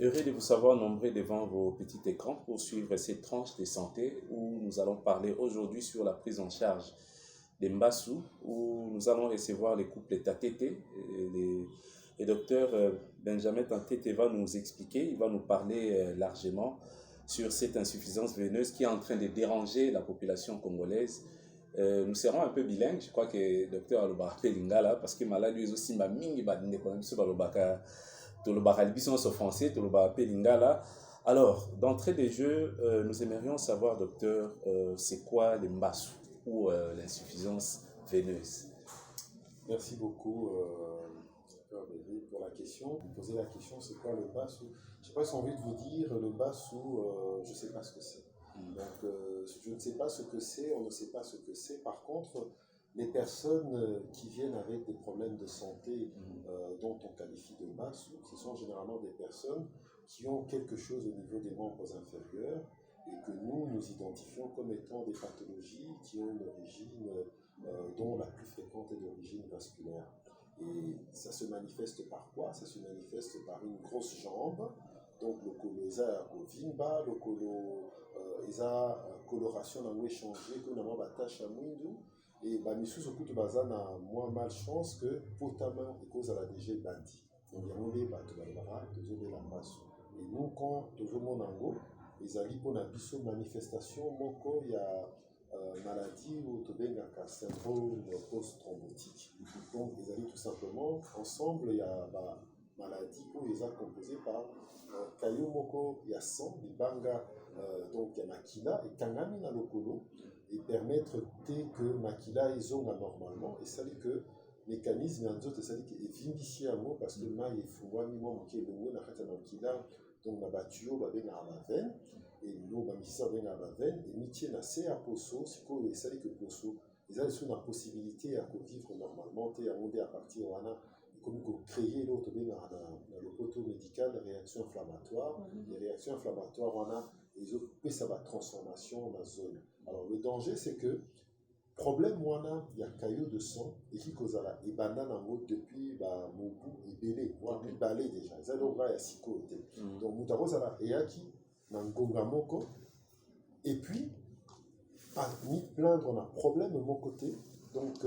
Heureux de vous savoir nombreux devant vos petits écrans pour suivre cette tranche de santé où nous allons parler aujourd'hui sur la prise en charge des Mbassou, où nous allons recevoir les couples Tatete. Le docteur Benjamin Tatete va nous expliquer, il va nous parler largement sur cette insuffisance veineuse qui est en train de déranger la population congolaise. Nous serons un peu bilingues, je crois que le docteur Alobaka Lingala, parce que maladie est aussi ma mingi badine quand même sur Alobaka Tolobaka Libison français, Tolobaka Lingala. Alors, d'entrée de jeu, nous aimerions savoir, docteur, c'est quoi les Mbassou ou l'insuffisance veineuse? Merci beaucoup, pour la question. Vous posez la question, c'est quoi le Mbassou? Je n'ai pas si envie de vous dire, le Mbassou, je ne sais pas ce que c'est. Donc, je ne sais pas ce que c'est, on ne sait pas ce que c'est. Par contre, les personnes qui viennent avec des problèmes de santé dont on qualifie de Mbassou, ce sont généralement des personnes qui ont quelque chose au niveau des membres inférieurs et que nous identifions comme étant des pathologies qui ont une origine dont la plus fréquente est d'origine vasculaire. Et ça se manifeste par quoi? Ça se manifeste par une grosse jambe. Donc le colo eza kovimba, le colo eza coloration nango échangé que na batache ya mwindu et bamisusu kutu baza na moins malchance que potama ekozala déjà ebandi. Donc yango nde bato balobaka tozobela Mbassou. Et nous quand tozomona yango ezali mpona biso manifestation moko ya maladie ou tobengaka syndrome post-thrombotique. Donc ezali tout simplement ensemble ya maladie oyo eza composée par kayo moko ya sang libanga donc ya makila ekangami na lokolo et permettre que makila ezonga normalement esali que mécanisme ya nzoto esali ke evimbisi yango parce que mai efungwami mwa moke elongo na kati ya makila donc na batuyo babengaka bavene et nous bamisisa babengaka bavene emitie na se ya poso sikoyo esali ke poso eza lisusu na possibilité ya kovivre normalement te yango nde à partir wana comme créer l'autre dans le poteau médical réaction inflammatoire. Les réactions inflammatoires on a et ça va transformation dans la zone. Alors le danger c'est que problème wana il y a caillot de sang et qui causera et banane en haut depuis mon bout et belé voire balé déjà ça donc là il y a siko donc mutaro ça là et qui dans ngonga moko et puis pas ni plaindre on a problème de mon côté donc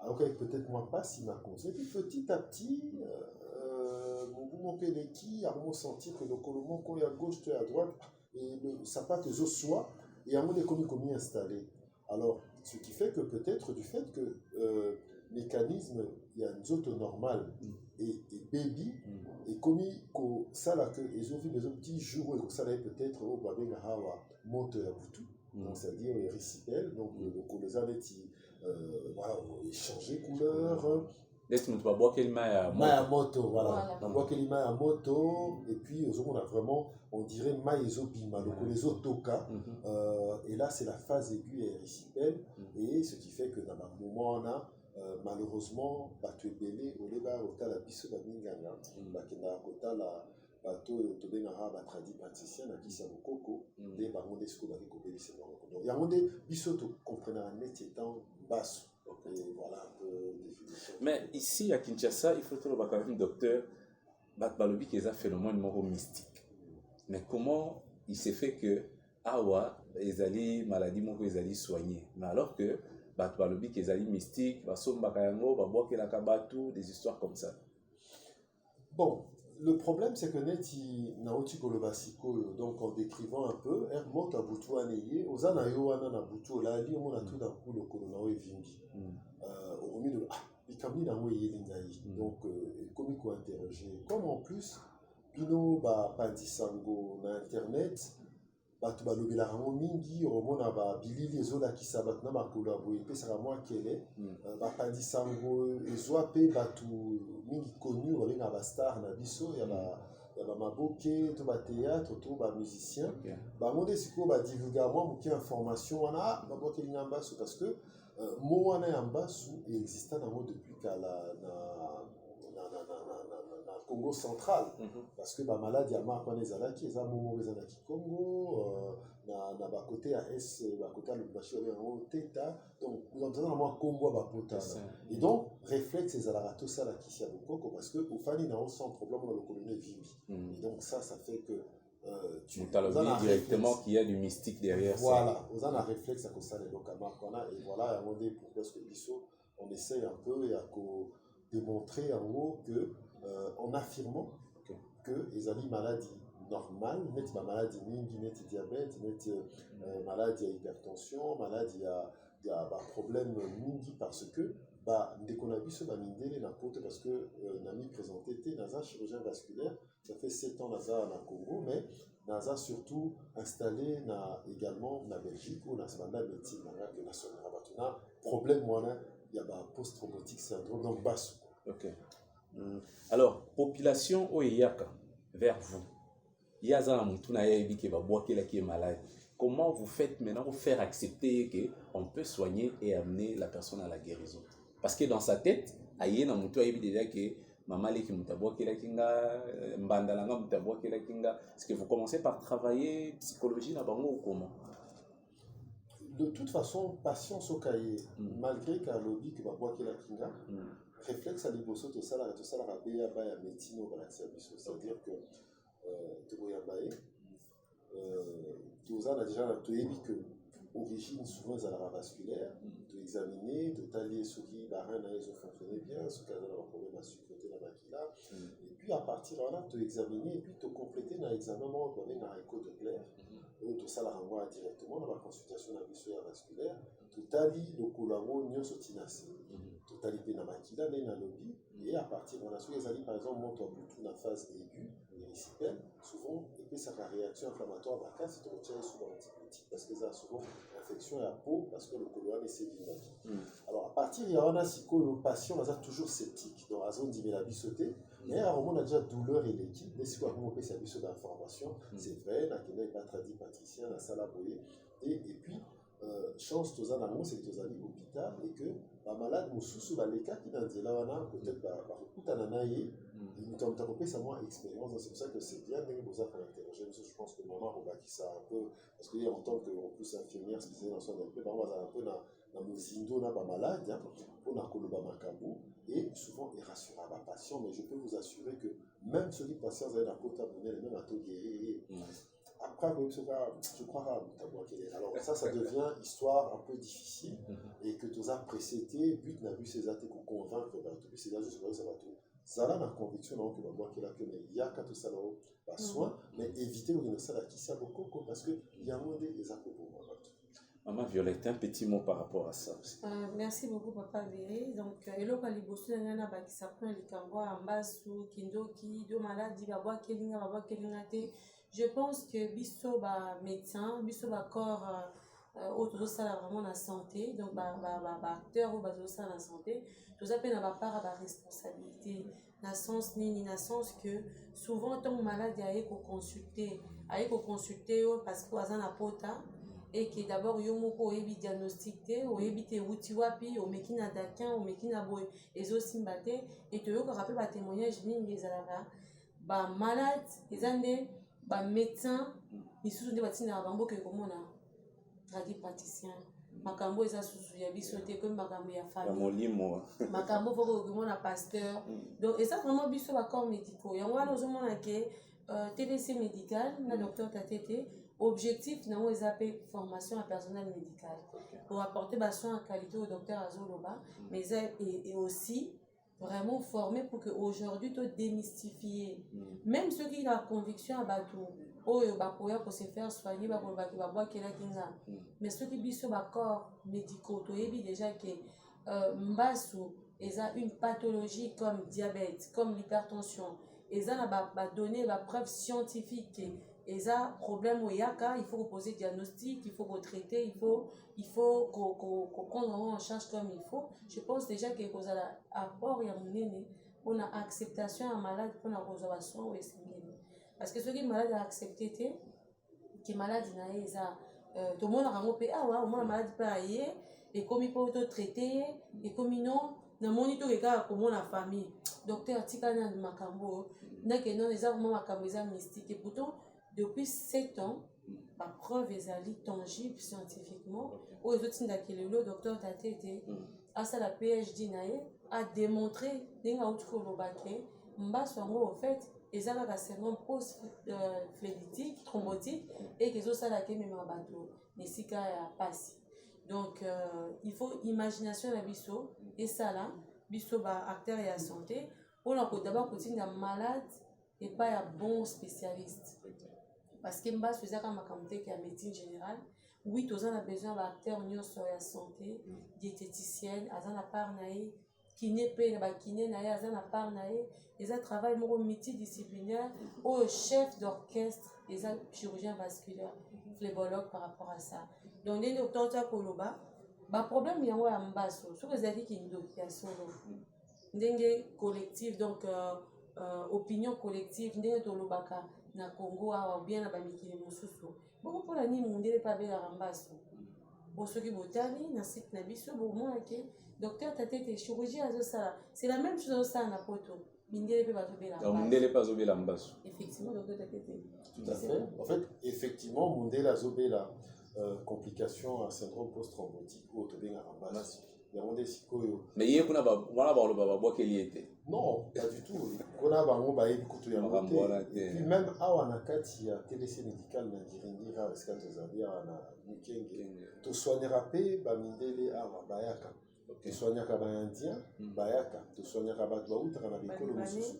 alors peut-être moi pas si ma cause. Et puis petit à petit, mon bout qui a sentir que le colomon est à gauche, tu es à droite, et le sapin que soit, et à mon économie installé. Alors, ce qui fait que peut-être du fait que mécanisme, il y a une zone normale et baby, et comme ça là que les autres des petits jours, et ça là peut-être au Babengahawa, monte à Boutou, donc c'est-à-dire les récipels, donc le colosaletti. Voilà, changer couleur. Laisse-moi te boire quel maille à moto, voilà. On voit quel maille à moto, et puis on a vraiment, on dirait maille bima, donc les otoka. Et là, c'est la phase aiguë et récipelle, et ce qui fait que dans un moment, on a malheureusement, tu es belé, au débat, au tal, la biso, la minganga, la bateau tobengaka batradi praticien na kisi ya bokoko nde bango nde sikoyo baki kopelisa bango donc yango nde biso tocomprenaka neti etant basse et voilà un peu définition. Mais ici à Kinshasa il faut toloba quand même docteur bato balobi ke eza phénomène moko mystique mais comment il s'est fait que awa ezali maladie moko ezali soigné mais alors que bato balobi ke ezali mystique basombaka yango babwakelaka bato des histoires comme ça. Bon, le problème, c'est que Neti Naoti Kolobasiko, donc en décrivant un peu, Hermont a Boutou Aneye, Ozana Yoana na Boutou, là, lui, on a tout d'un coup le Kolonao et Vimbi. Au milieu de Bikami Namo et Yelingaï. Donc, comme il faut interroger. Comme en plus, Pino, Pandisango, na Internet, bato balobela rango mingi omona babilili ezolakisa bato na makolo boye epesaka mwa kele bapandisango ezwa mpe bato mingi connu babengaka bastar na biso ya bamaboke to batéâtre to bamusicien bango nde sikoyo badivulgaka mwa moke information wana babwakelinga Mbassou parce que mo wana ya Mbassou exista nango depuis kala na Congo central. Parce que la maladie a marqué les Zalaki, les Amomo, les Zalaki Congo, na ba côté à S, ba côté à Lubbashi, en Teta. Donc, nous avons un Congo à Bapota. Et donc, réflexe les Alarato, ça, la Kissia Bokoko, parce que au Fani, n'a sans problème dans le colonel Vivi. Et donc, ça fait que. Tu as directement qu'il y a du mystique derrière. Voilà, vous avez un réflexe à ça, donc à Marcona, et voilà, à un moment donné, pourquoi est-ce que Bissot, on essaye un peu et à démontrer en gros que, en affirmant que les amis maladies normales, net ma maladie mingi, net diabète, net maladie à hypertension, maladie à problème mingi parce que dès qu'on a vu ce mindé n'importe parce que Nami présenté dans un chirurgien vasculaire, ça fait 7 ans dans le Congo, mais NASA surtout installé également en Belgique où NASA a médecine nationale. Problème il y a un post-traumatique syndrome donc basse. Ok. Alors population Oyaka vers vous. Il y a un qui est malade. Comment vous faites maintenant pour faire accepter qu'on peut soigner et amener la personne à la guérison? Parce que dans sa tête, il y a déjà que maman qui est-ce que vous commencez par travailler psychologie là-bas ou comment? De toute façon, patience au cahier, malgré qu'à lobby que va boire la kinga, réflexe à l'iboso tout ça la rabia ba ya médecine au service, c'est-à-dire que tout ça déjà que origine souvent à vasculaire, de examiner, de tailler ce qui va rien à fonctionner bien, ce qui a un problème à sucreter la maquilla, et puis à partir de là, de examiner et puis de compléter dans l'examen, on va donner un écho de clair, tout ça la renvoie directement dans la consultation de la vasculaire, de tailler le colamo, n'y a sotinacé, de tailler la maquilla, mais dans lobby, et à partir de là, les alliés par exemple montent en plus la phase aiguë, récipiente, souvent, et puis ça a réaction inflammatoire à la casse, c'est retient souvent antibiotique parce que ça a souvent infection à la peau parce que le colon est sévère. Alors à partir de là, le patient est toujours sceptique, donc la zone dit la bisoté, mais à un moment on a déjà douleur et l'équipe, mais si on peut faire bisoté d'information, c'est vrai, la Kenya n'est pas traduit patricien, la salle à boyer, et puis chance tous en amont, c'est que tous allés à l'hôpital et que la malade nous sous les cas qui dans là peut-être beaucoup d'ananaïe nous avons tapé sa moins expérience, c'est pour ça que c'est bien de vous avoir interrogé. Je pense que maman on va qui ça un peu parce qu'il y a longtemps qu'on plus infirmière spécialisée dans son peu on va un peu dans nos indo na pas malade pour na koloba makambu et souvent il rassure la patient, mais je peux vous assurer que même ceux qui passent à la côte abonnée les mêmes à tout guérir. Après, je crois alors ça devient histoire un peu difficile et que tous as précédé, but n'a vu ces athées qu'on convainc que ces âges ça va tout. Ça a la conviction que va voir qu'il a que il y a qu'à tout ça là soin, mais éviter de ça là qui ça beaucoup parce que il y a moins des actes pour moi. Maman Violette, un petit mot par rapport à ça aussi. Merci beaucoup Papa Véré. Donc eloko liboso na ba qui s'apprend les kango ambasu kindoki do maladi ba boa kelinga te. Je pense que biso ba médecin, biso ba corps autour de ça vraiment la santé, donc ba acteur ou ba ça la santé, tout ça peut na ba part à ba responsabilité, na sens ni na sens que souvent ton malade aille consulter parce que azan na pota et que d'abord yo moko oyebi diagnostic te oyebi te wuti wapi omeki na dakin omeki na boye ezosimba te et te yoka rappel ba témoignage mingi ezalaka ba malade ezande ba médecin lisusu nde batina bango ke komona tradipraticien makambo eza susu ya biso te comme makambo ya famille makambo foko komona pasteur donc eza vraiment biso ba corps médicaux yango wana ozomona ke TDC médical na docteur Tatete objectif nango ezapé formation à personnel médical pour apporter des soins en qualité au docteur Azoloba mais et aussi vraiment formé pour que aujourd'hui tu démystifier même ceux qui ont la conviction à bateau pour se faire soigner mais ceux qui biso ba corps médicaux tu as déjà que mbasu eza une pathologie comme diabète comme l'hypertension eza na ba donner ba preuve scientifique et ça problème au yaka il faut poser diagnostic il faut retraiter il faut qu'on prendre en charge comme il faut. Je pense déjà que vous avez apport et on a acceptation à malade pour la conservation parce que ceux qui sont malades à accepter qui malade na ça tout le monde a ramopé ah ouais au moins malade pas et comme il faut traiter et comme non namoni tokeka komona famille docteur atikali na makambo ndenge non eza vraiment makambo eza mystique et pourtant depuis 7 ans bapreuve ezali tangible scientifiquement oyo ezotindaki lelo docteur Tatete asala PhD na ye adémontré ndenge auti koloba ke mbaso yango au fait eza kaka syndrome post-phlébitique thrombotique et kezosalaka emema bato na esika ya pasi. Donc il faut imagination na biso esala biso baacteur ya santé mpona kodaba kotinda malade epai ya bon spécialiste parce que mbaso ezaka makambo teke ya médecine générale. Oui, toza na besoin baacteur nyonso ya santé diététicienne aza na part na ye kiné mpe na bakiné na ye aza na part na ye eza travail moko multidisciplinaire oyo chef d'orchestre eza chirurgien vasculaire phlébologue par rapport à ça. Donc ndenge otota koloba baproblème yango ya mbaso soki ezalaki kindoki ya solo ndenge collective donc opinion collective ndenge tolobaka na Congo awa bien na bamikili mosusu boko mpona nini mondele mpe abelaka mbaso bosoki botali na site na biso bomonake docteur Tatete chirurgie azosala c'est la même chose azosala na poto mindele mpe bazobela mbaso. Effectivement docteur Tatete tout à fait. En fait effectivement mondele azobela complication à syndrome post-thrombotique ou tobengaka mbaso yango nde sikoyo mais ye kuna wana baloba babwakeli ye te. Non, pas du tout. Kuna bango bayebi kutu ya mote. Et puis même awa na kati ya TDC médical na Ngiringira esika tozali awa na Mikenge tosoignera mpe bamindele awa bayaka tosoignaka baindien bayaka tosoignaka bato bautaka na bikolo mosusu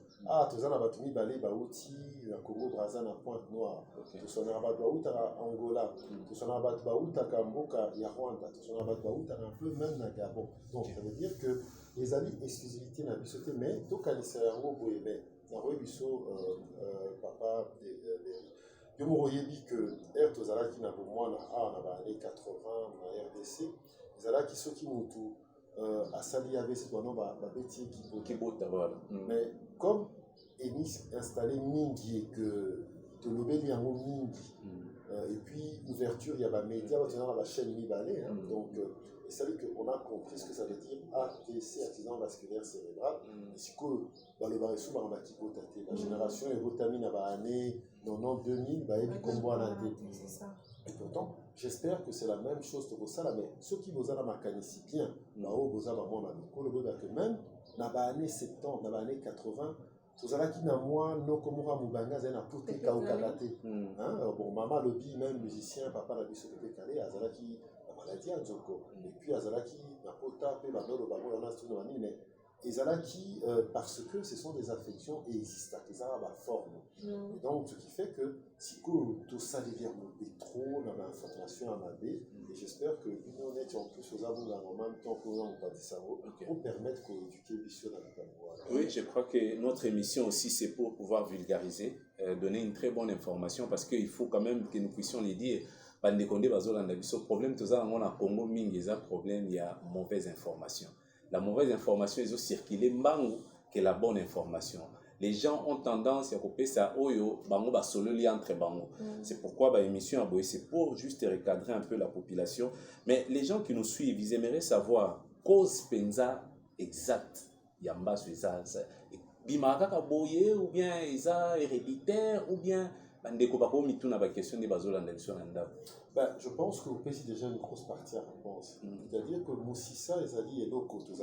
toza na bato mibale bauti na Congo Brazza na Pointe Noire tosoignaka bato bautaka Angola tosoignaka bato bautaka mboka ya Rwanda tosoignaka bato bautaka un peu même na Gabon. Donc ça veut dire que les amis exclusivité na biso te mais tokanisa yango boye be yango biso papa yo moko oyebi que ere tozalaki na bomwana awa na baannée 80 na RDC ezalaki soki mutu asali AVC wana babeti kibota voilà. Mais comme emis installé mingi et que tolobeli yango mingi et puis ouverture il y a bamédia batona na bachaîne mibale donc et c'est vrai qu'on a compris ce que ça veut dire AVC, accident vasculaire cérébral. Et c'est que le sous la génération est retamine à l'année 90 2000, et pourtant, j'espère que c'est la même chose pour ça, mais ceux qui vous ont la mécanique bien, même dans l'année 70, dans l'année 80, tozalaki na mwa noko moko mubanga azali na puti kaukaka te bon mama lobi même musicien papa na biso pe kale azalaki na maladie ya nzoko et puis azalaki na pota pe bandolo bango yana studio na nini mais ezalaki parce que ce sont des affections et existent ezala ba forme et donc ce qui fait que siko to ça devient trop dans l'information à mabe et j'espère que nous net en plus aux avons en même temps pour nous pas de cerveau pour permettre d'éduquer biso dans la voie. Oui, je crois que notre émission aussi c'est pour pouvoir vulgariser, donner une très bonne information parce qu'il faut quand même que nous puissions les dire bande konde bazolanda biso problème toza ngo na Congo mingi eza problème il y a mauvaise information. La mauvaise information est circulée mbangu que la bonne information. Les gens ont tendance à couper ça oyo bango ba solo li entre bango. C'est pourquoi ba émission aboye c'est pour juste recadrer un peu la population, mais les gens qui nous suivent ils aimeraient savoir cause penza exacte yamba sur ça bimaka ka boye ou bien isa héréditaire ou bien bandeko bako mituna ba question de bazolanda biso na ndako. Je pense que vous payez déjà une grosse partie à réponse. C'est-à-dire que Moussissa, Ezali et Loko, tous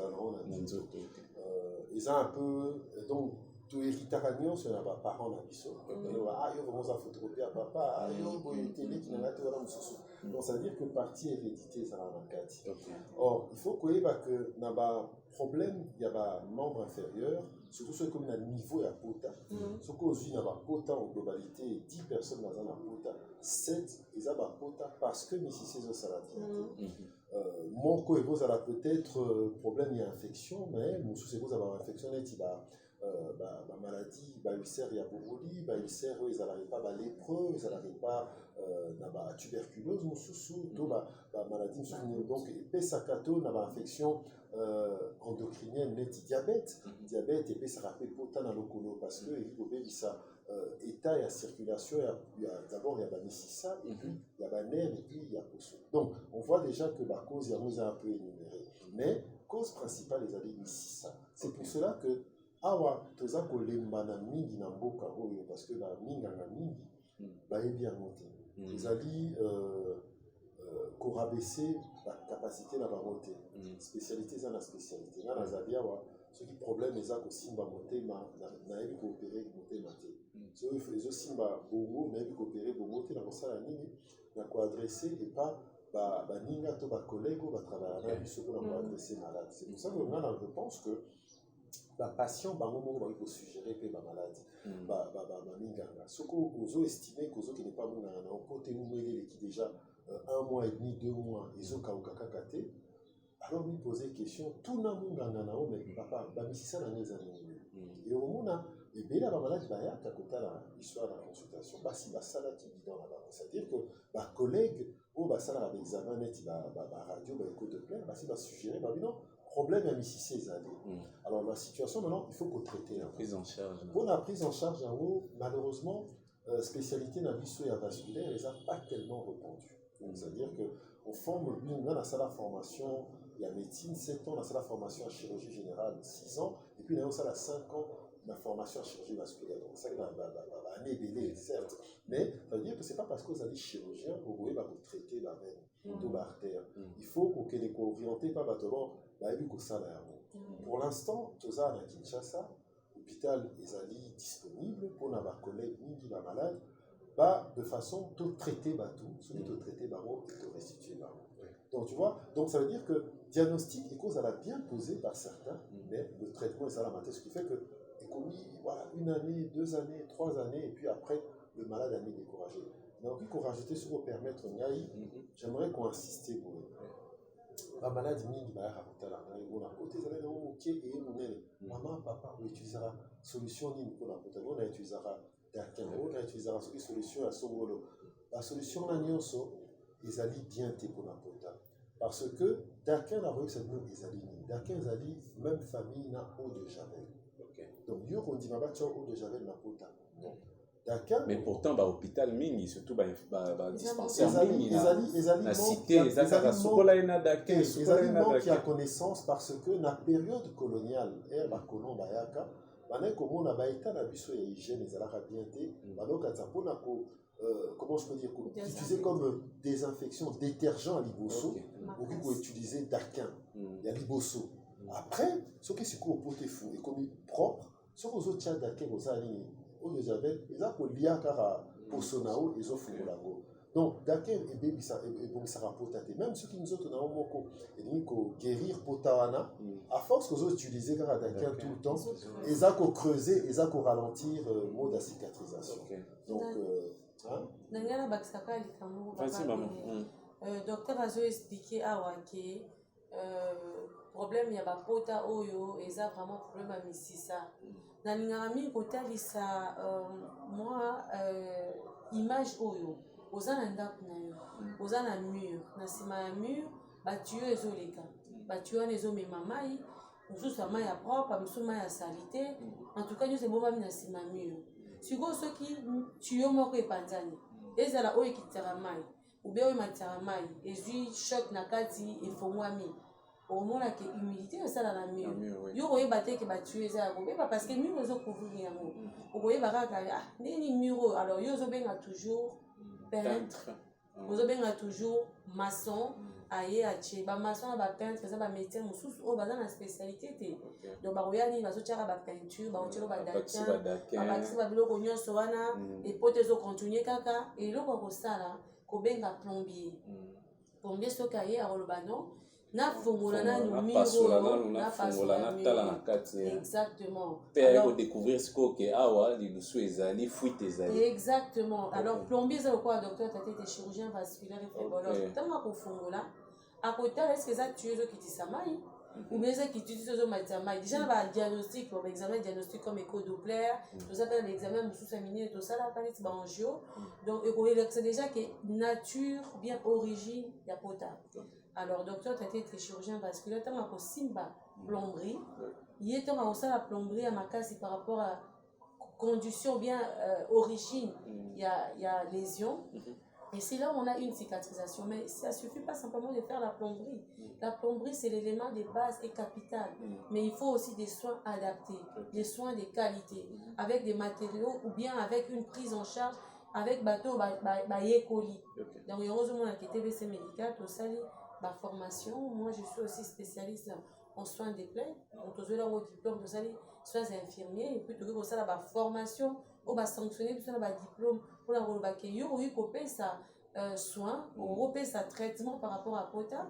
ils ont un peu. Donc, tout héritage, c'est un parent dans l'histoire. Ils vont se photocopier à papa, ils vont télé qui n'a pas de donc, ça veut dire que partie hérédité, ça va dans le or, il faut qu'il y ait un problème, il y a un membre inférieur, surtout ceux qui ont un niveau à pota. Ceux qui ont un pota en globalité, 10 personnes dans un pota, 7, ils ont un pota parce que Messi c'est saladier. Mon co-évo, ça a peut-être problème, il y a infection, mais mon sous-évo, ça va infection, il y a maladie, ulcère, il y a Boboli, ulcère, ils n'arrivent pas à lépreux, ils n'arrivent pas à tuberculose, mon sous-sous, maladie, donc, et sakato, n'a pas infection endocrinienne, diabète, et puis ça rappelle pourtant dans le colo, parce que il faut bien ça. État et circulation, d'abord il y a Messissa, et puis il y a nerf, et puis il y a Posso. Donc on voit déjà que la cause, il y a un peu énuméré. Mais cause principale ezali misisa. C'est pour cela que awa toza kolembana mingi na mboka oyo parce que baminganga mingi bayebi yango te. Ezali korabaisser bacapacité na bango te. Spécialité eza na spécialité. Nga nazali awa soki problème eza kosimba motema nayebi koopere motema te. soki ezosimba bongo nayebi koopere bongo te na kosala nini na koadresse epa baninga to bacollègue oyo batravaillaka na biso mpona koadresse malade. C'est pour ça que nga je pense que bapatient bango moko bakoki kosuggere mpe bamaladi baninganga soki ozoestime kozokende mpa monganga na mpo te mumwele eleki déjà 1 mois et demi 2 mois ezokauka kaka te, alors lui poser question tuna monganga na o mais papa bamisisa na nga eza nini et omona ebele ya bamaladi bayaka kotala histoire na consultation basi basalaki bidan na bango, c'est-à-dire que bacollègue oyo basalaka baexamen neti baradio baéco de plaire basi basuggere babino problème ya misisi ezali. Alors la situation maintenant il faut kotraiter la prise en charge. Pour la prise en charge en haut, malheureusement spécialité na biso ya vasculaire eza pas tellement répandue. C'est-à-dire qu'on forme, nous, on a la formation, il y a médecine 7 ans, on a la formation en chirurgie générale 6 ans, et puis on a 5 ans la formation en chirurgie vasculaire. Donc ça, on a ébélé, certes, mais ça veut dire que ce n'est pas parce que vous avez chirurgien, vous pouvez vous traiter la veine, tout l'artère. Il faut que vous orientez pas bâtiment, pour l'instant, tout ça, à Kinshasa, l'hôpital est disponible pour nos collègues qui sont malades. De façon tout traiter tout, celui de traiter et de restituer donc tu vois, donc ça veut dire que diagnostic et cause elle a bien posé par certains, mais le traitement est à la matin, ce qui fait que voilà 1 année, 2 années, 3 années et puis après le malade a mis découragé. Donc il faut rajouter ce pour permettre j'aimerais qu'on insiste pour la maladie mingi ba raconter la on a côté ça là OK et maman papa on utilisera solution ni pour la côté on utilisera on utilisera une solution à Songolo. La solution à Nyonso, ils allaient bien te pour la pota. Parce que d'aucuns a vu cette même d'aucuns allaient même famille na eau de javel. Donc yo on dit baba eau de javel na pota. Mais pourtant l'hôpital mingi surtout dispensaire mingi na cité ezaka sokola ina d'aucuns qui a connaissance parce que na période coloniale ba colon bayaka on a état d'habitude et hygiène et ça bien été comment je peux dire utiliser comme désinfection détergent à liboso ou qu'il faut utiliser d'arquin il y a liboso après ce qui se court pour tes fous et comme propre ce que vous autres d'arquin vous allez au de javel ils ont pour lier car pour sonao ils ont fait la go donc d'arquin et bébé ça et bon ça rapporte même ceux qui nous autres dans moko et donc guérir potawana à force que vous utilisez car d'arquin tout le temps ils ont creuser ils ont ralentir mode de cicatrisation donc nangana bakisaka likambo docteur azo expliquer awa ke problème ya bapota oyo eza vraiment problème ya misisa nalingaka mingi kotalisa moi image oyo oza na ndako na yo oza na mur na nsima ya mur batuyo ezoleka batuyo wana ezomema mai mosusu ya mai ya propre mosusu mai ya salite en tout cas nyonso ebombami na nsima ya mur sikoyo soki tuyo moko epanzani ezala oyo ekitaka mai ube oyo emataka mai ezwi choc na kati efongwami omonaka humidité esala na mur yo koyeba te ke batuyo eza ya kobeba parce que mur ezocouvrir yango okoyeba kaka ndeni mur oyo alors yo ozobenga toujours peintre ozobenga toujours maçon aye atie bamaçon na bapeintre eza bamédecin mosusu oyo baza na spécialité te donc bakoya nini bazotiaka bapeinture bakotiaka badakin babakisi babiloko nyonso wana epote ezocontinue kaka eloko ya kosala kobenga plombier plombier soki aye akoloba non nafungola nanu miro nafungola natala na kati exactement pe aye kodécouvrir sikoyo ke awa lilusu ezali fuite ezali exactement alors plombier eza lokola docteur tatete chirurgien vasculaire efebologue ntango akofungola akotala eske eza tuyo ezokitisa mai ou bien ezokitisa ezomatisa mai déjà na badiagnostic baexamen diagnostic comme écho doppler toza mpe na baexamen mosusu ya minene tosalaka neti baangio donc ekoyelakisa déjà ke nature bien origine ya pota. Alors docteur tatete chirurgien vasculaire ntango akosimba plomberie ye ntango akosala plomberie ya makasi par rapport à condition bien origine ya lésion Et c'est là où on a une cicatrisation. Mais ça ne suffit pas simplement de faire la plomberie. La plomberie, c'est l'élément de base et capital. Mais il faut aussi des soins adaptés, des soins de qualité, avec des matériaux ou bien avec une prise en charge, avec bateau, colis. Donc, heureusement, on a été TBC médical, tout ça, la formation. Moi, je suis aussi spécialiste en soins des plaies. Donc, tout ça, au diplôme, tout ça, soins infirmiers. Et puis, tout ça, la formation, on va sanctionner, tout ça, le diplôme. Pour la relocalisation, oui, couper sa soin, on repère sa traitement par rapport à Pota.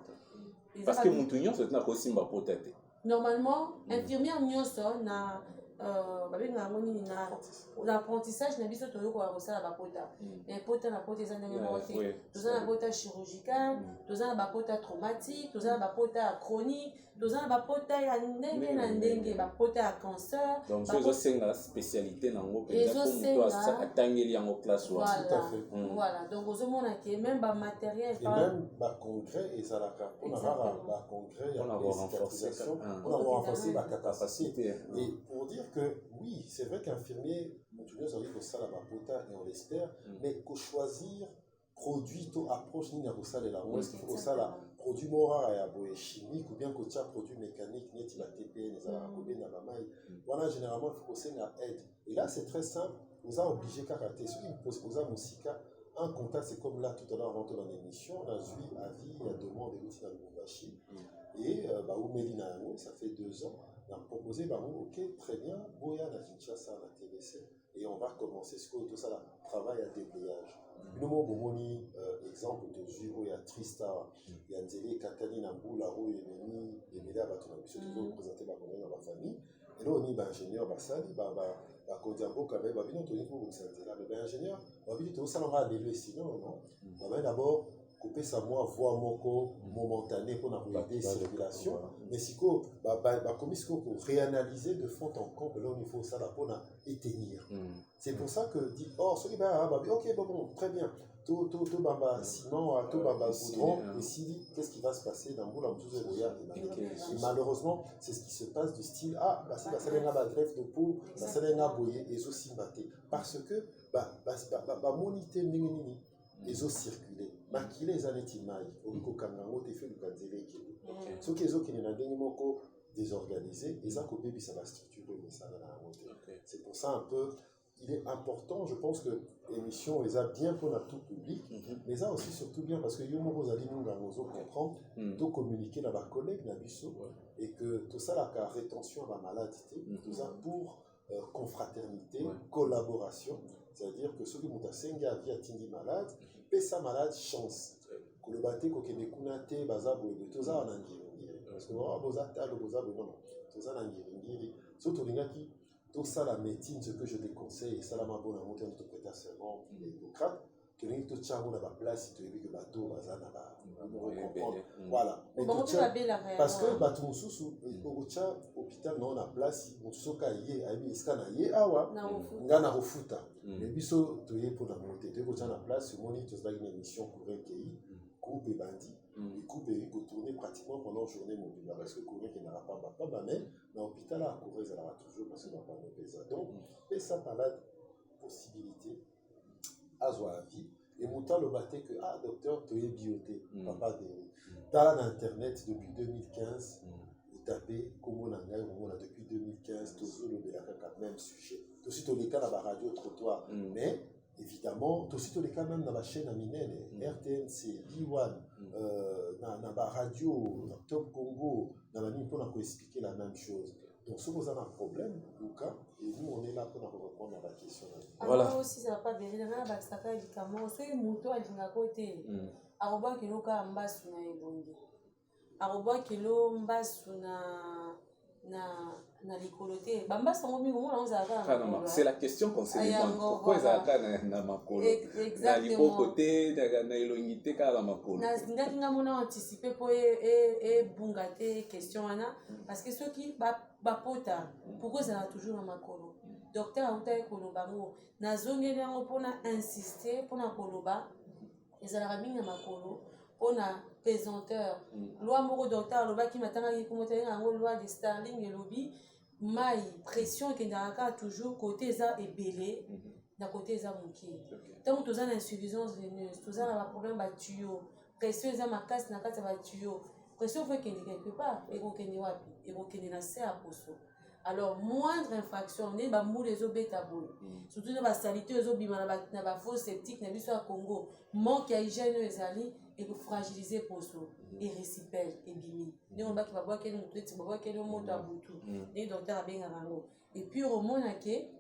Parce que mon tunion, c'est aussi ma Pota. Normalement, infirmière nyonso na l'apprentissage na biso toyo kwa kosala ba Pota. Mais Pota na Pota eza ndenge moko te. Toza na Pota chirurgical, toza na ba Pota traumatique, toza na ba Pota chronique, toza na ba Pota ya ndenge na ndenge, ba Pota ya cancer. Donc so ezosenga spécialité nango penza ko moto atangeli yango classe wa. Tout à fait. Voilà, donc ozomona ke même ba matériel et même ba congrès ezalaka mpona kaka ba congrès ya cicatrisation mpona renforcer ba capacité. Et pour dire que oui, c'est vrai qu'infirmier motu nyonso akoki kosala ba Pota et on l'espère, mais kochoisir produit to approche nini ya kosalela yango, est-ce qu'il faut kosala produit moko rara ya boye chimique ou bien kotia produit mécanique neti ba TPN ezalaka kobenda bamai wana généralement il faut kosenga aide. Et là c'est très simple, oza obligé kaka te soki oza mosika un contact, c'est comme là tout à l'heure on rentre dans l'émission, on a vu avis il y a 2 mois on est dans le Lubumbashi et Oumeli na yango ça fait 2 ans on a proposé ok très bien boya na Kinshasa na TBC et on va commencer ce que tout ça là travail à déblayage. Nous avons exemple de Juro, il y a Tristar, il y a Nzele, Katani, Namboula, Roy, Emeni, Emeli, Abatonabisho, qui vont présenter dans la famille. Et là, on est ingénieur, Bassali, Kodiambo, Kabé, Babino, Tony, pour vous là. Mais ingénieur, on va dire tout ça, on va aller sinon, non. On va d'abord couper sa voix momentanée pour aider la circulation. Mais si on réanalyser de fond en comble, là, il faut ça pour éteindre. C'est pour ça que dit, ok, bon, très bien. Tout bamba ciment, tout bamba goudron, et si qu'est-ce qui va se passer dans le et malheureusement, c'est ce qui se passe du style ça c'est la greffe de peau, ça c'est la boyer et aussi batté parce que monité nini les eaux circulées makile les années timai au kangango te fait le kanzele qui ce qui est qui n'est pas désorganisé et ça que baby ça va structurer mais ça va c'est pour ça un peu il est important, je pense que l'émission les a bien pour tout public, mais ça aussi surtout bien parce que Yomo Zali nous comprend, de communiquer là bas collègues Nabiso et que tout ça la rétention à la maladie, tout ça pour confraternité, collaboration, c'est-à-dire que ceux qui ont senga via tindi malade, paie sa malade chance. Que le bâté que les kunate bazabo et tout ça en angiri parce que bozata le bozabo non, tout ça en angiri, surtout les gars qui tout ça, la médecine, ce que je te conseille, ça, la bonne monter notre prêteur serment, Hippocrate, que les tout ça, on a la place, tu veux que bateau, bazana, voilà. Parce que bateau, sous hôpital, non, on a place, on se caille, aïe, iskana, yé, awa, ngana refuta. Mais biso, tu es pour la montée, tu es pour la place, on est tous dans une émission pour un pays, coupe et bandit. Il coupe et il tourner pratiquement pendant journée mobile parce que courir qui n'aura pas mais l'hôpital à courir ça aura toujours parce qu'on n'a pas de pesa donc et ça par la possibilité à la vie et montant le matin que docteur tu es bioté papa de dans internet depuis 2015 vous tapez comme on a depuis 2015 toujours le même sujet tout de suite on est cas dans la radio trottoir mais évidemment, tout les cas même dans la chaîne Aminene, RTNC, D1, dans la radio, Top Congo, dans la ligne pour expliquer la même chose. Donc, si vous avez un problème, Lucas, et nous, on est là pour répondre à la question. Voilà. Alors aussi, ça ne va pas bien. Il y a un backstage médicament. Si vous avez un moto à côté, à revoir que l'on a un bas sur la ébongi. À revoir que l'on a sur na likoloté bamba sango mingi mona on c'est la question qu'on se demande pourquoi ils ont na makolo na libokoté na elongité kala makolo na ngaki nga mona anticiper po e bungate question ana parce que ceux qui ba pota pourquoi ça a toujours na makolo docteur auta koloba mo na zongeli yango pona insister pona koloba ezala mingi na makolo pona pesanteur loi moko docteur loba ki matanga ki komota yango loi de Starling et lobby mai pression qui n'a toujours côté ça et belé na côté eza moke ntango toza na insuffisance veineuse toza na baproblème batuyo pression eza makasi na kati ya batuyo pression fo ekende quelque part ekokende wapi ekokende na se ya poso alors moindre infraction ndenge bambula ezobeta boye surtout na basalite oyo ezobima na bafaux septique na biso ya congo manque ya hygiène oyo ezali ekofragilize poso eresipel ebimi ndenge obaki babwakeli motu eti babwakeli moto ya butu ndenge docteur abengaka yango epuis omonake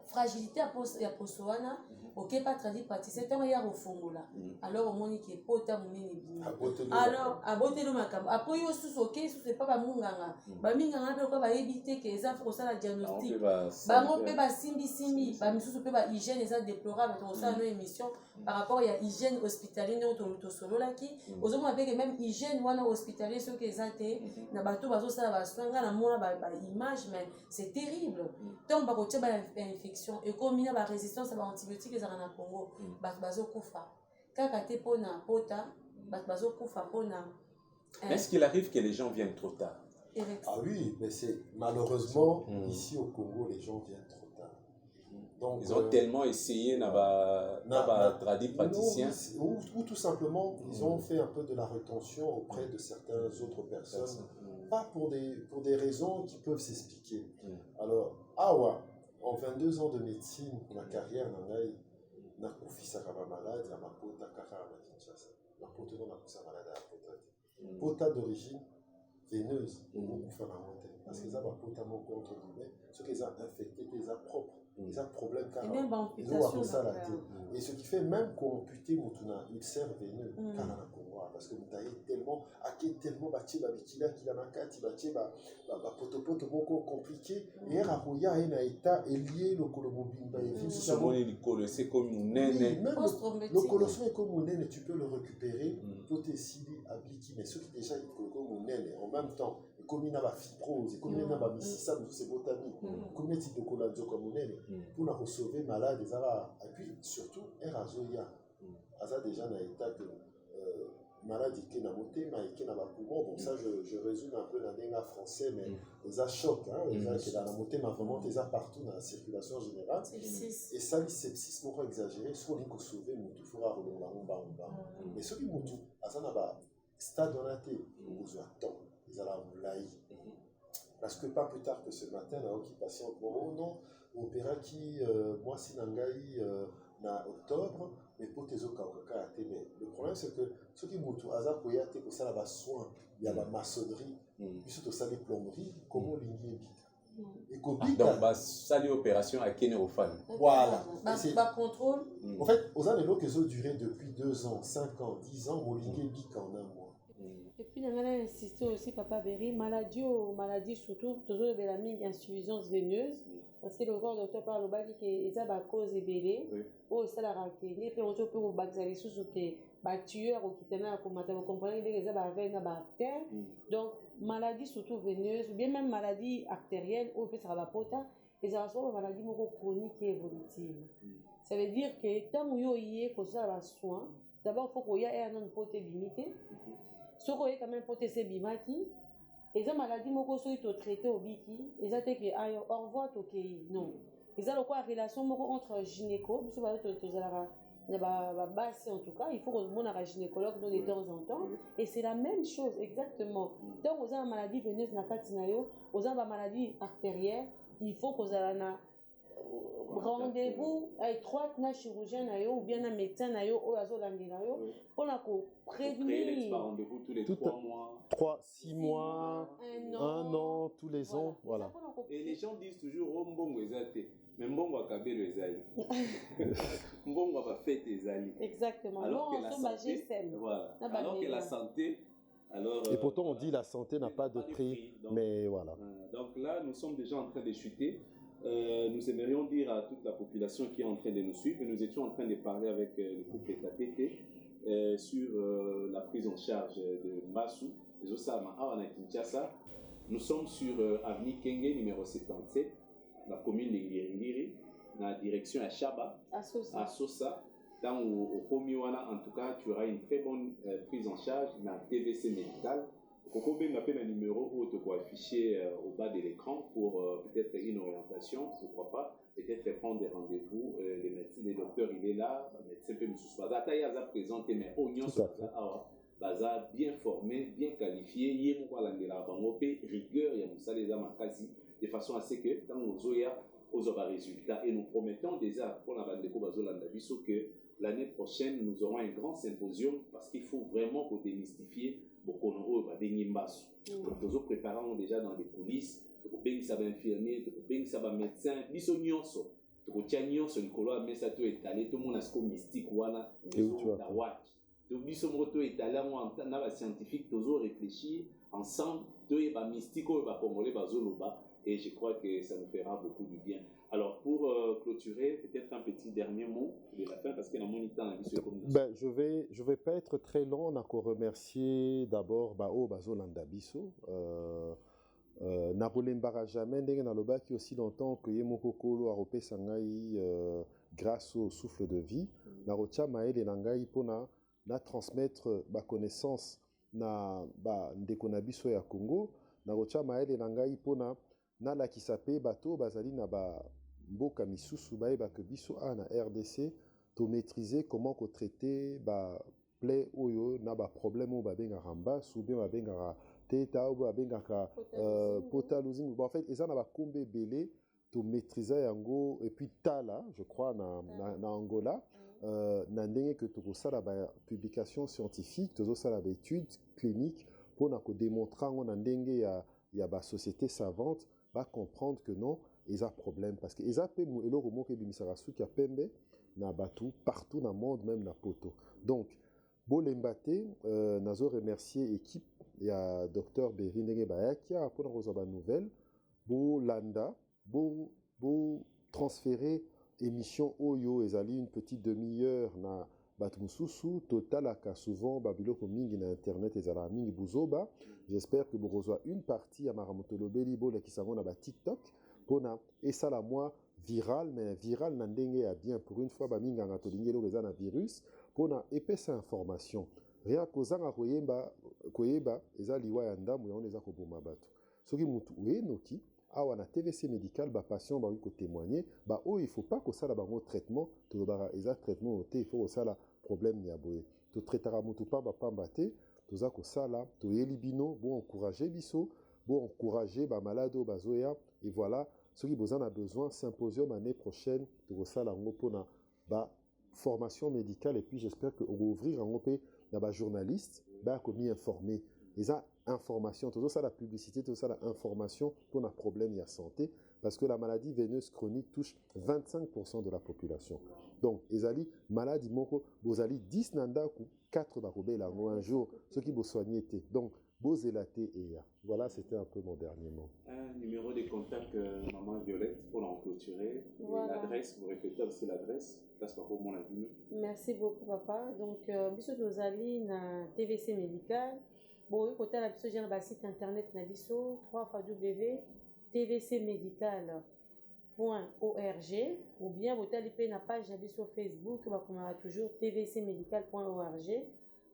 fragilité ya poso wana oke pas traduit praticien ntango ya kofongola alors omoni ke pota monene ebimi alors aboteli makambo apres yo susu oke susu epa bamunganga baminganga mpe oka bayebi te ke eza kosala diagnostic bango mpe basimbisimbi bamisusu mpe bahygiène eza déplorable tokosala no émission par rapport ya hygiène hospitalier ndenge tosololaki ozomona mpe ke même hygiène wana hospitalier soki eza te na bato bazosala basoin nga namona baimage mais c'est terrible ntango bakotia bainfection ekomi na barésistance ya baantibiotique ezalaka na congo bato bazokufa kaka te mpona pota bato bazokufa mpona est-ce qu'il arrive que les gens viennent trop tard? Ah oui, mais c'est malheureusement ici au Congo les gens viennent trop tard. Donc, ils ont tellement essayé traduit praticien ou tout simplement ils ont fait un peu de la rétention auprès de certaines autres personnes, pas pour des raisons qui peuvent s'expliquer. Alors, en 22 ans de médecine, ma carrière n'a pas fait ça comme malade, à ma pota carrière à Kinshasa. Ma pota n'a pas ça malade à pota. Pota d'origine veineuse, beaucoup faire la montée. Parce qu'ils ont un pota contre guillemets, ce qu'ils ont infecté, qu'ils ont propre. Ils ont un problème car ils ont ça la tête. Et ce qui fait même qu'on amputé mutuna ulcère veineux car na Congo parce que mutaye tellement tellement bâti babikila kila makati bâti ba potopoto moko compliqué et rahoya ina état est lié le colobobimba et puis c'est comme munene le colosso est comme munene tu peux le récupérer potesili abliki mais ce qui déjà est comme munene en même temps comme il a la fibrose, comme il a la misisa, c'est botanique, comme il y a de collazo comme on pour sauver malade et puis surtout erazoya, ça déjà dans l'état que maladie qui n'a monté, mais qui n'a pas poumon. Donc ça je résume un peu la langue français, mais ça choque, qui dans la montée, mais vraiment ça partout dans la circulation générale. Et ça les sepsis sont exagérés, soit on sauver, mais tout fera rouler la bomba. Mais ce qui monte, ça n'a pas stade on a été aux temps. Parce que pas plus tard que ce matin, la occupation, oh non, opéra qui, moi, c'est Nangaï, na octobre, mais pour tes autres mais le problème, c'est que ceux qui montent à Zapoyate, que ça va soin, il y a la maçonnerie, puis surtout ça, les plomberies, comment l'igné donc, ça, l'opération à Kénéofan. Voilà. Contrôle. En fait, aux années qui ont duré depuis 2 ans, 5 ans, 10 ans, mon ligné bic en un mois. Et puis, on a insisté aussi, Papa Berry, maladie surtout, toujours de la insuffisance veineuse, parce que le corps docteur parle au bac qui est à cause ébélée, ou ça la raquette, et puis on peut au bac, ça les sous que tueur ou qui tenait à commenter, vous comprenez, les veines à bactère. Donc, maladie surtout veineuse, ou bien même maladie artérielle, ou peut ça va pota, et ça va soit une maladie chronique et évolutive. Ça veut dire que tant que vous y êtes, que ça va soin, d'abord, il faut qu'il y ait un poté limité. Si vous avez quand même poté ces bimaki, et ça maladie moko so ito traité au biki, et ça te que au revoir toké non. Et ça le quoi relation moko entre gynéco, biso ba to zala ba basse en tout cas, il faut que mon gynécologue de temps en temps et c'est la même chose exactement. Donc vous avez une maladie veineuse na katina yo, vous avez une maladie artérielle, il faut que vous ayez un rendez-vous étroite na chirurgien na yo ou bien un médecin na yo ou azolandi na yo pour la prévenir. Rendez-vous tous les 3 mois. 6 mois, 1 an, tous les ans, voilà. Et les gens disent toujours oh mbongo ezate, mais mbongo akabelo ezali. Mbongo va fête ezali. Exactement. Alors que la santé, voilà. Alors que la santé et pourtant on dit la santé n'a pas de prix, donc, mais voilà. Donc là nous sommes déjà en train de chuter. Nous aimerions dire à toute la population qui est en train de nous suivre, nous étions en train de parler avec le couple Tatété sur la prise en charge de Mbassou, les Osama Awana Kinshasa. Nous sommes sur avenue Kenge numéro 77, la commune de Ngiri, dans la direction à Chaba, à Sosa. Dans au Komiwana, en tout cas, tu auras une très bonne prise en charge dans la TVC médicale. Pourquoi bien appelle un numéro où tu peux afficher au bas de l'écran pour peut-être une orientation, pourquoi pas, peut-être prendre des rendez-vous. Les médecins, les docteurs, il est là, le médecin peut nous soutenir. Il y a présenté, mais oignons sur baza bien formé, bien qualifié, il y a rigueur, il y a de façon à ce que quand nous avons un résultat, et nous promettons déjà pour la que l'année prochaine, nous aurons un grand symposium parce qu'il faut vraiment démystifier beaucoup de nous préparons déjà dans les coulisses, nous avons infirmier, nous avons médecin, nous avons mais ça tout étalé, tout le monde a ce mystique, donc, nous sommes étalés dans la scientifique, toujours réfléchir ensemble, deux mystique, et je crois que ça nous fera beaucoup du bien. Alors, pour clôturer, peut-être un petit dernier mot de la fin, parce que dans mon temps, je vais pas être très long. On a qu'à remercier d'abord Bazolanda Bisso. Nabolembara jamais, ndenge naloba qui aussi longtemps que Yemokokolo a repé sangai grâce au souffle de vie. Narocha maele nangai pona na transmettre ba connaissance na ba ndeko na biso ya Congo. Narocha maele nangai pona na la kisape bato bazali na ba mboka misusu ba que biso a na RDC to maîtriser comment ko traiter ba plaie oyo na ba problème o ba benga ramba sou bien ba benga teta ou ba benga ka pota losing. En fait ils na ba kombe belé to maîtriser yango et puis tala je crois na Angola na ndenge que to sala ba publication scientifique to sala ba études cliniques pour na ko démontrer na ndenge ya ba société savante va comprendre que non, ils ont problème parce que ils ont payé le romo que bimisarasu qui a pembe na batu partout dans le monde même na poto. Donc Bolembate nazo remercier équipe il y a docteur Berry Ndenge Bayakia pour nous avoir nouvelle bo landa bo transférer émission Oyo ezali une petite demi-heure na Batmususu total aka souvent babilo ko mingi na internet ezala mingi buzoba. J'espère que vous reçoivez une partie à Maramotolo Belibo qui s'en va TikTok pona et ça la moi viral mais viral nandenge a bien pour une fois ba minga ngatolingi lo bezana virus pona épaisse information rien kozanga koyeba ezali wa yanda mu yone za ko boma bato soki mutu uyenoki awa na TVC médical ba patient ba ko témoigner ba oh il faut pas que ça la bango traitement to ba eza traitement il faut que ça la problème ni aboye to traitera mutu pa ba pambate toza ko sala to yelibino bon encourager biso bon encourager ba malade ba zoya et voilà ceux qui besoin a besoin symposium année prochaine to sala ngo pona ba formation médicale et puis j'espère que on va ouvrir un peu na ba journaliste ba ko mi informer ils ont information tout ça la publicité tout ça la information pour un problème il y a santé parce que la maladie veineuse chronique touche 25% de la population. Donc ezali maladie moko bozali 10 nandaku 4 bakobela ngo un jour ceux qui vous soigner été. Donc bozelaté et ya. Voilà, c'était un peu mon dernier mot. Un numéro de contact maman Violette pour en clôturer. Voilà. L'adresse, vous répétez aussi l'adresse. Merci beaucoup papa. Donc biso tozali na TVC médical. Bon, côté la biso j'ai un site internet na biso www.tvcmedical.org ou bien vous allez na page na biso Facebook ba comme toujours tvcmedical.org.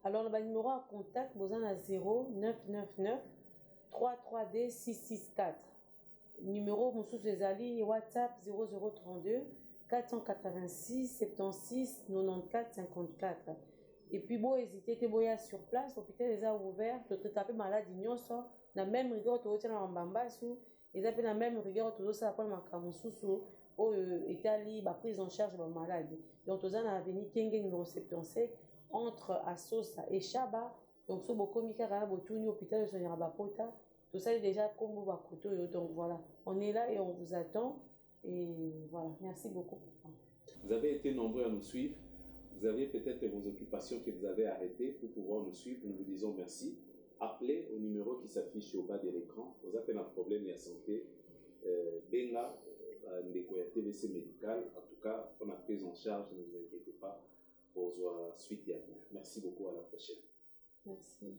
Alors le numéro à contact vous en a 0999 33D 664. Numéro mosusu ezali WhatsApp 0032 486 76 94 54. Et puis, bon, hésitez, te sur place, l'hôpital les a ouvert, tu tapes maladie, na même rigueur, tu retiens en bambassou, ils appellent la même rigueur, tu dois apprendre ma camousou, au Italie, prise en charge de la maladie. Donc, tu as venu Kenge numéro 75 entre Assos et Chaba. Donc, ce beaucoup de cas, tu hôpital de Sonirabapota, tout ça est déjà comme Bakoto. Donc, voilà, on est là et on vous attend. Et voilà, merci beaucoup. Vous avez été nombreux à nous suivre. Vous avez peut-être vos occupations que vous avez arrêtées pour pouvoir nous suivre. Nous vous disons merci. Appelez au numéro qui s'affiche au bas de l'écran. Vous avez un problème de santé. Benga, TVC médical. En tout cas, pour la prise en charge, ne vous inquiétez pas. Pour suite et à bien. Merci beaucoup. À la prochaine. Merci.